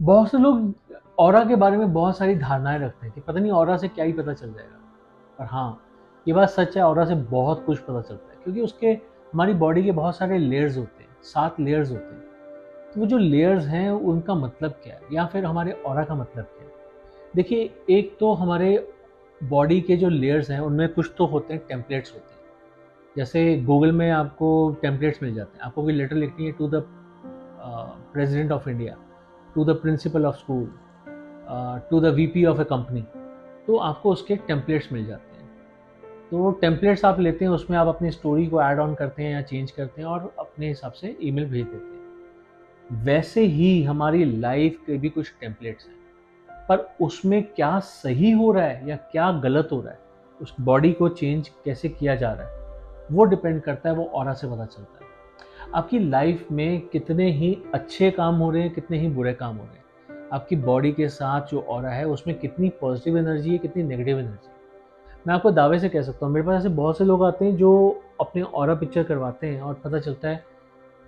बहुत से लोग ऑरा के बारे में बहुत सारी धारणाएं रखते हैं कि पता नहीं ऑरा से क्या ही पता चल जाएगा। पर हाँ, ये बात सच है, ऑरा से बहुत कुछ पता चलता है क्योंकि उसके हमारी बॉडी के बहुत सारे लेयर्स होते हैं, 7 लेयर्स होते हैं। तो वो जो लेयर्स हैं उनका मतलब क्या है या फिर हमारे ऑरा का मतलब क्या है? देखिए, एक तो हमारे बॉडी के जो लेयर्स हैं उनमें कुछ तो होते हैं, टेम्पलेट्स होते हैं। जैसे गूगल में आपको टेम्पलेट्स मिल जाते हैं, आपको कोई लेटर लिखनी है to the president of India, to the principal of school, to the VP of a company, तो आपको उसके टेम्पलेट्स मिल जाते हैं। तो वो टेम्पलेट्स आप लेते हैं, उसमें आप अपनी स्टोरी को ऐड ऑन करते हैं या चेंज करते हैं और अपने हिसाब से ईमेल भेज देते हैं। वैसे ही हमारी लाइफ के भी कुछ टेम्पलेट्स हैं, पर उसमें क्या सही हो रहा है या क्या गलत हो रहा है, उस बॉडी को चेंज कैसे किया जा रहा है, वो डिपेंड करता है, वो ऑरा से पता चलता है। आपकी लाइफ में कितने ही अच्छे काम हो रहे हैं, कितने ही बुरे काम हो रहे हैं, आपकी बॉडी के साथ जो ऑरा है उसमें कितनी पॉजिटिव एनर्जी है, कितनी नेगेटिव एनर्जी है। मैं आपको दावे से कह सकता हूँ, मेरे पास ऐसे बहुत से लोग आते हैं जो अपने ऑरा पिक्चर करवाते हैं और पता चलता है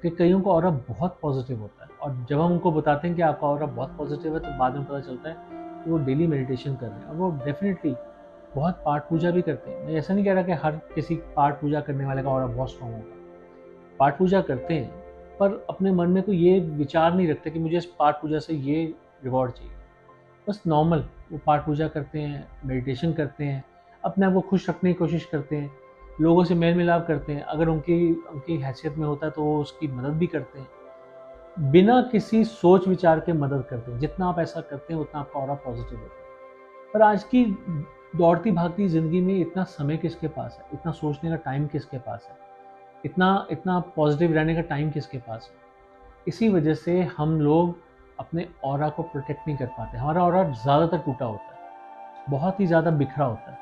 कि कईयों का ऑरा बहुत पॉजिटिव होता है। और जब हम उनको बताते हैं कि आपका ऑरा बहुत पॉजिटिव है, तो बाद में पता चलता है कि वो डेली मेडिटेशन कर रहे हैं और वो डेफिनेटली बहुत पाठ पूजा भी करते हैं। मैं ऐसा नहीं कह रहा कि हर किसी पाठ पूजा करने वाले का ऑरा बहुत स्ट्रॉन्ग होगा। पाठ पूजा करते हैं पर अपने मन में कोई ये विचार नहीं रखते कि मुझे इस पाठ पूजा से ये रिवॉर्ड चाहिए। बस नॉर्मल वो पाठ पूजा करते हैं, मेडिटेशन करते हैं, अपने आप को खुश रखने की कोशिश करते हैं, लोगों से मेल मिलाप करते हैं, अगर उनकी उनकी हैसियत में होता है तो वो उसकी मदद भी करते हैं, बिना किसी सोच विचार के मदद करते हैं। जितना आप ऐसा करते हैं उतना आपका ऑरा पॉजिटिव होता है। पर आज की दौड़ती भागती ज़िंदगी में इतना समय किसके पास है, इतना सोचने का टाइम किसके पास है, इतना इतना पॉजिटिव रहने का टाइम किसके पास है? इसी वजह से हम लोग अपने ऑरा को प्रोटेक्ट नहीं कर पाते। हमारा ऑरा ज़्यादातर टूटा होता है, बहुत ही ज़्यादा बिखरा होता है।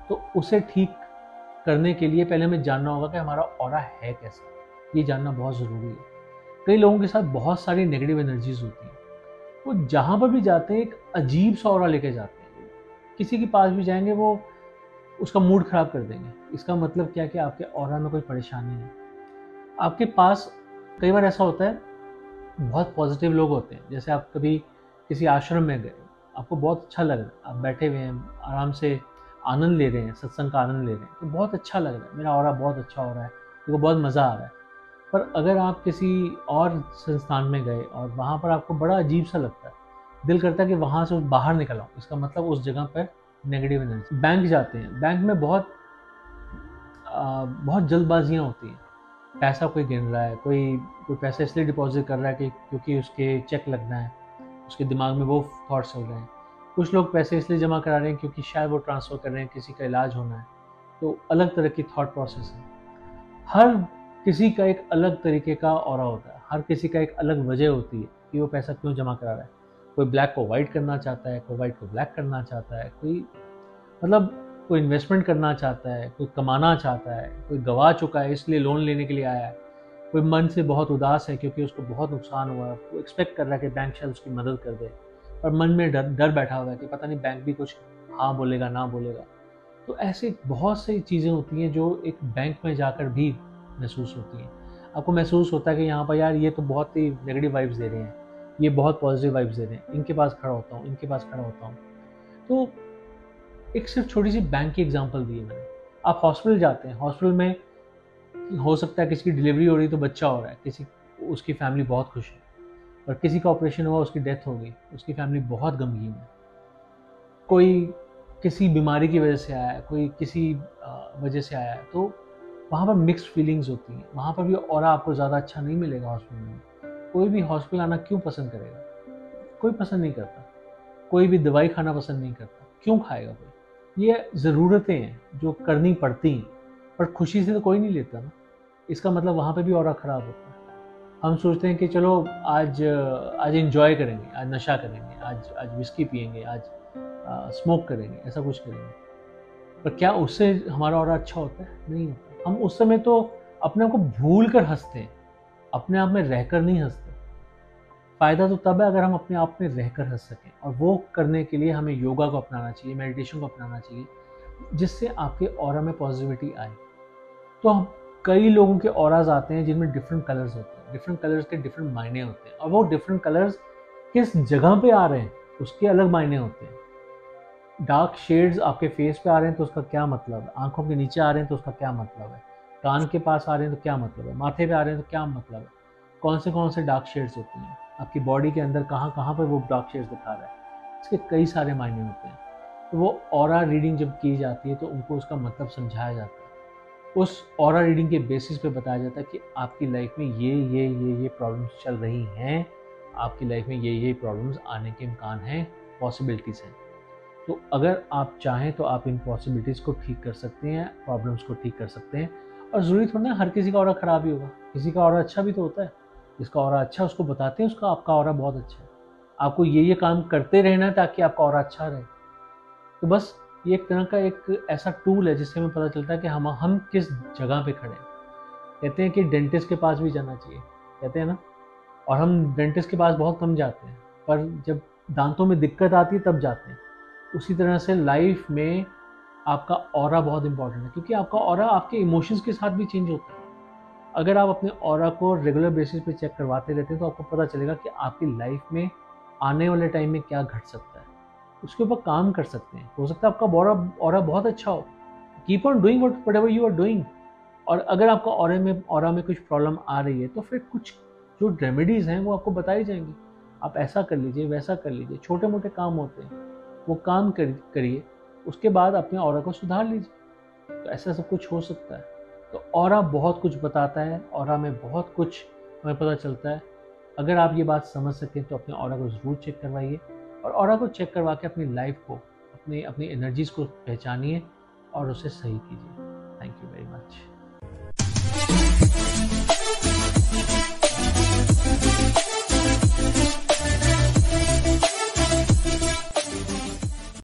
तो उसे ठीक करने के लिए पहले हमें जानना होगा कि हमारा ऑरा है कैसा। ये जानना बहुत ज़रूरी है। कई लोगों के साथ बहुत सारी नेगेटिव एनर्जीज होती हैं, वो जहाँ पर भी जाते हैं एक अजीब सा ऑरा लेके जाते हैं। किसी के पास भी जाएंगे वो उसका मूड खराब कर देंगे। इसका मतलब क्या कि आपके ऑरा में कोई परेशानी है। आपके पास कई बार ऐसा होता है, बहुत पॉजिटिव लोग होते हैं। जैसे आप कभी किसी आश्रम में गए, आपको बहुत अच्छा लग रहा है, आप बैठे हुए हैं, आराम से आनंद ले रहे हैं, सत्संग का आनंद ले रहे हैं, तो बहुत अच्छा लग रहा है, मेरा ऑरा बहुत अच्छा हो रहा है, मेरे को बहुत मज़ा आ रहा है। पर अगर आप किसी और संस्थान में गए और वहाँ पर आपको बड़ा अजीब सा लगता है, दिल करता है कि वहाँ से बाहर निकल आओ, इसका मतलब उस जगह पर नेगेटिव एनर्जी। बैंक जाते हैं, बैंक में बहुत जल्दबाजियाँ होती हैं। पैसा कोई गिन रहा है, कोई कोई पैसा इसलिए डिपॉजिट कर रहा है कि क्योंकि उसके चेक लगना है, उसके दिमाग में वो थॉट्स चल रहे हैं। कुछ लोग पैसे इसलिए जमा करा रहे हैं क्योंकि शायद वो ट्रांसफ़र कर रहे हैं, किसी का इलाज होना है। तो अलग तरह की थॉट प्रोसेस है। हर किसी का एक अलग तरीके का ऑरा होता है, हर किसी का एक अलग वजह होती है कि वो पैसा क्यों जमा करा रहा है। कोई ब्लैक को वाइट करना चाहता है, कोई वाइट को ब्लैक करना चाहता है, कोई मतलब कोई इन्वेस्टमेंट करना चाहता है, कोई कमाना चाहता है, कोई गंवा चुका है इसलिए लोन लेने के लिए आया है, कोई मन से बहुत उदास है क्योंकि उसको बहुत नुकसान हुआ है, वो एक्सपेक्ट कर रहा है कि बैंक शायद उसकी मदद कर दे, पर मन में डर डर बैठा हुआ है कि पता नहीं बैंक भी कुछ हाँ बोलेगा ना बोलेगा। तो ऐसे बहुत सी चीज़ें होती हैं जो एक बैंक में जाकर भी महसूस होती हैं। आपको महसूस होता है कि यहाँ पर यार ये तो बहुत ही नेगेटिव वाइब्स दे रहे हैं, ये बहुत पॉजिटिव वाइब्स दे रहे हैं, इनके पास खड़ा होता हूँ, इनके पास खड़ा होता हूँ। तो एक सिर्फ छोटी सी बैंक की एग्जांपल दी है मैंने। आप हॉस्पिटल जाते हैं, हॉस्पिटल में हो सकता है किसी की डिलीवरी हो रही है तो बच्चा हो रहा है, किसी उसकी फैमिली बहुत खुश है, और किसी का ऑपरेशन हुआ उसकी डेथ हो गई, उसकी फैमिली बहुत गमगीन है। कोई किसी बीमारी की वजह से आया है, कोई किसी वजह से आया है, तो वहाँ पर मिक्स्ड फीलिंग्स होती हैं। वहाँ पर भी ऑरा आपको ज़्यादा अच्छा नहीं मिलेगा हॉस्पिटल में। कोई भी हॉस्पिटल आना क्यों पसंद करेगा? कोई पसंद नहीं करता। कोई भी दवाई खाना पसंद नहीं करता। क्यों खाएगा कोई? ये ज़रूरतें हैं जो करनी पड़ती हैं, पर खुशी से तो कोई नहीं लेता ना। इसका मतलब वहाँ पे भी ऑरा खराब होता है। हम सोचते हैं कि चलो आज आज एंजॉय करेंगे, आज नशा करेंगे, आज आज विस्की पिएंगे, आज स्मोक करेंगे, ऐसा कुछ करेंगे। पर क्या उससे हमारा ऑरा अच्छा होता है? नहीं होता। हम उस समय तो अपने आप को भूल कर हंसते हैं, अपने आप में रहकर नहीं हंसते। फ़ायदा तो तब है अगर हम अपने आप में रहकर हंस सकें, और वो करने के लिए हमें योगा को अपनाना चाहिए, मेडिटेशन को अपनाना चाहिए, जिससे आपके ऑरा में पॉजिटिविटी आए। तो हम कई लोगों के ऑराज आते हैं जिनमें डिफरेंट कलर्स होते हैं, डिफरेंट कलर्स के डिफरेंट मायने होते हैं, और वो डिफरेंट कलर्स किस जगह पे आ रहे हैं उसके अलग मायने होते हैं। डार्क शेड्स आपके फेस पे आ रहे हैं तो उसका क्या मतलब है, आंखों के नीचे आ रहे हैं तो उसका क्या मतलब है, कान के पास आ रहे हैं तो क्या मतलब है, माथे पे आ रहे हैं तो क्या मतलब है, कौन से डार्क शेड्स होते हैं, आपकी बॉडी के अंदर कहाँ कहाँ पर वो डार्क शेड्स दिखा रहा है, इसके कई सारे मायने होते हैं। तो वो ऑरा रीडिंग जब की जाती है तो उनको उसका मतलब समझाया जाता है। उस ऑरा रीडिंग के बेसिस पे बताया जाता है कि आपकी लाइफ में ये प्रॉब्लम्स चल रही हैं, आपकी लाइफ में ये प्रॉब्लम्स आने के इम्कान हैं, पॉसिबिलिटीज़ हैं। तो अगर आप चाहें तो आप इन पॉसिबिलिटीज़ को ठीक कर सकते हैं, प्रॉब्लम्स को ठीक कर सकते हैं। और ज़रूरी थोड़ा ना हर किसी का ऑरा ख़राब ही होगा, किसी का ऑरा अच्छा भी तो होता है। जिसका ऑरा अच्छा है उसको बताते हैं उसका आपका ऑरा बहुत अच्छा है, आपको ये काम करते रहना है ताकि आपका ऑरा अच्छा रहे। तो बस ये एक तरह का एक ऐसा टूल है जिससे हमें पता चलता है कि हम किस जगह पे खड़े हैं। कहते हैं कि डेंटिस्ट के पास भी जाना चाहिए, कहते हैं ना, और हम डेंटिस्ट के पास बहुत कम जाते हैं, पर जब दांतों में दिक्कत आती है तब जाते हैं। उसी तरह से लाइफ में आपका ऑरा बहुत इंपॉर्टेंट है, क्योंकि आपका ऑरा आपके इमोशंस के साथ भी चेंज होता है। अगर आप अपने ऑरा को रेगुलर बेसिस पे चेक करवाते रहते हैं तो आपको पता चलेगा कि आपकी लाइफ में आने वाले टाइम में क्या घट सकता है, उसके ऊपर काम कर सकते हैं। हो सकता है आपका ऑरा बहुत अच्छा हो, keep on doing whatever you are doing. और अगर आपका ऑरा में कुछ प्रॉब्लम आ रही है तो फिर कुछ जो रेमेडीज़ हैं वो आपको बताई जाएंगी। आप ऐसा कर लीजिए, वैसा कर लीजिए, छोटे मोटे काम होते हैं, वो काम करिए, उसके बाद अपने ऑरा को सुधार लीजिए। तो ऐसा सब कुछ हो सकता है। तो ऑरा बहुत कुछ बताता है, ऑरा में बहुत कुछ हमें पता चलता है। अगर आप ये बात समझ सकें तो अपने ऑरा को ज़रूर चेक करवाइए, और ऑरा को चेक करवा के अपनी लाइफ को, अपनी एनर्जीज़ को पहचानिए और उसे सही कीजिए।